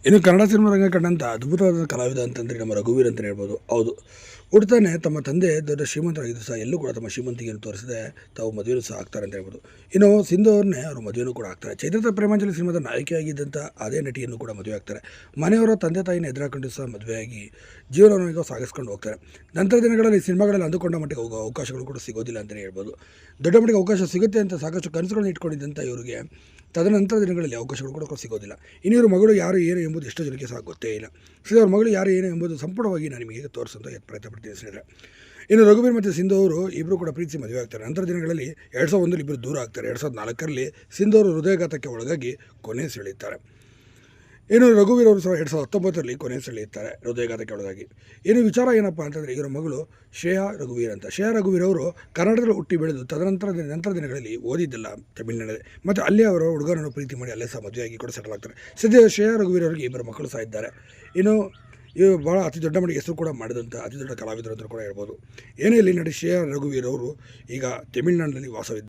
ಇನ್ನು ಕನ್ನಡ ಸಿನಿಮಾ ರಂಗ ಕಂಡಂಥ ಅದ್ಭುತವಾದ ಕಲಾವಿದ ಅಂತಂದರೆ ನಮ್ಮ ರಘುವೀರ್ ಅಂತಲೇ ಹೇಳ್ಬೋದು. ಹೌದು, ಹುಡ್ತಾನೆ ತಮ್ಮ ತಂದೆ ದೊಡ್ಡ ಶ್ರೀಮಂತರಾಗಿದ್ದು ಸಹ ಎಲ್ಲೂ ಕೂಡ ತಮ್ಮ ಶ್ರೀಮಂತಿಗೆಯನ್ನು ತೋರಿಸದೆ ತಾವು ಮದುವೆಯೂ ಸಹ ಆಗ್ತಾರೆ ಅಂತ ಹೇಳ್ಬೋದು. ಇನ್ನು ಸಿಂಧು ಅವ್ರನ್ನೇ ಅವರು ಮದುವೆನೂ ಕೂಡ ಆಗ್ತಾರೆ. ಚೈತ್ರ ಪ್ರೇಮಾಂಜಲಿ ಸಿನಿಮಾದ ನಾಯಕಿಯಾಗಿದ್ದಂಥ ಅದೇ ನಟಿಯನ್ನು ಕೂಡ ಮದುವೆ ಆಗ್ತಾರೆ. ಮನೆಯವರ ತಂದೆ ತಾಯಿನ ಎದುರಾಕೊಂಡು ಸಹ ಮದುವೆಯಾಗಿ ಜೀವನವನ್ನು ಸಾಗಿಸ್ಕೊಂಡು ಹೋಗ್ತಾರೆ. ನಂತರ ದಿನಗಳಲ್ಲಿ ಸಿನಿಮಾಗಳಲ್ಲಿ ಅಂದುಕೊಂಡ ಮಟ್ಟಿಗೆ ಹೋಗೋ ಅವಕಾಶಗಳು ಕೂಡ ಸಿಗೋದಿಲ್ಲ ಅಂತಲೇ ಹೇಳ್ಬೋದು. ದೊಡ್ಡ ಮಟ್ಟಿಗೆ ಅವಕಾಶ ಸಿಗುತ್ತೆ ಅಂತ ಸಾಕಷ್ಟು ಕನಸುಗಳನ್ನು ಇಟ್ಕೊಂಡಿದ್ದಂಥ ಇವರಿಗೆ ತದನಂತರ ದಿನಗಳಲ್ಲಿ ಅವಕಾಶಗಳು ಕೂಡ ಸಿಗೋದಿಲ್ಲ. ಇನ್ನು ಇವ್ರ ಮಗಳು ಯಾರು ಏನು ಎಂಬುದು ಎಷ್ಟೋ ಜನಕ್ಕೆ ಸಹ ಗೊತ್ತೇ ಇಲ್ಲ. ಸೊ ಅವ್ರ ಮಗಳು ಯಾರು ಏನು ಎಂಬುದು ಸಂಪೂರ್ಣವಾಗಿ ನಾನು ನಿಮಗೆ ತೋರಿಸೋಂಥ ಪ್ರಯತ್ನ ಪಡ್ತೀನಿ ಸ್ನೇಹಿತರೆ. ಇನ್ನು ರಘುವೀರ್ ಮತ್ತು ಸಿಂಧು ಅವರು ಇಬ್ಬರು ಕೂಡ ಪ್ರೀತಿಸಿ ಮದುವೆ ಆಗ್ತಾರೆ. ನಂತರ ದಿನಗಳಲ್ಲಿ 2001 ಇಬ್ಬರು ದೂರ ಆಗ್ತಾರೆ. 2004ರಲ್ಲಿ ಸಿಂಧು ಅವರು ಹೃದಯಘಾತಕ್ಕೆ ಒಳಗಾಗಿ ಕೊನೆ ಸೆಳೆಯುತ್ತಾರೆ. ಇನ್ನು ರಘುವೀರ್ ಅವರು ಸಹ 2019ರಲ್ಲಿ ಕೊನೆ ಸೆಳೆಯುತ್ತಾರೆ ಹೃದಯಘಾತಕ್ಕೆ ಒಳಗಾಗಿ. ಇನ್ನು ವಿಚಾರ ಏನಪ್ಪ ಅಂತಂದರೆ ಇವರ ಮಗಳು ಶ್ರೇಯಾ ರಘುವೀರ್ ಅಂತ. ಶ್ರೇಯಾ ರಘುವೀರ್ ಅವರು ಕನ್ನಡದಲ್ಲಿ ಹುಟ್ಟಿ ಬೆಳೆದು ನಂತರ ದಿನಗಳಲ್ಲಿ ಓದಿದ್ದೆಲ್ಲ ತಮಿಳ್ನಾಡಿದೆ ಮತ್ತು ಅಲ್ಲೇ ಅವರು ಹುಡುಗರನ್ನು ಪ್ರೀತಿ ಮಾಡಿ ಅಲ್ಲೇ ಸಹ ಮದುವೆಯಾಗಿ ಕೂಡ ಸೆಟಲ್ ಆಗ್ತಾರೆ. ಸದ್ಯ ಶ್ರೇಯಾ ರಘುವೀರ್ ಅವರಿಗೆ ಇಬ್ಬರು ಮಕ್ಕಳು ಸಹ ಇದ್ದಾರೆ. ಇನ್ನು ಇವರು ಭಾಳ ಅತಿ ದೊಡ್ಡ ಮಟ್ಟಿಗೆ ಹೆಸರು ಕೂಡ ಮಾಡಿದಂಥ ಅತಿ ದೊಡ್ಡ ಕಲಾವಿದರು ಅಂತ ಕೂಡ ಹೇಳ್ಬೋದು. ಏನೇ ಇಲ್ಲಿ ನಟಿ ಶ್ರೇಯಾ ರಘುವೀರ್ ಅವರು ಈಗ ತಮಿಳ್ನಾಡಿನಲ್ಲಿ ವಾಸವಿದ್ದಾರೆ.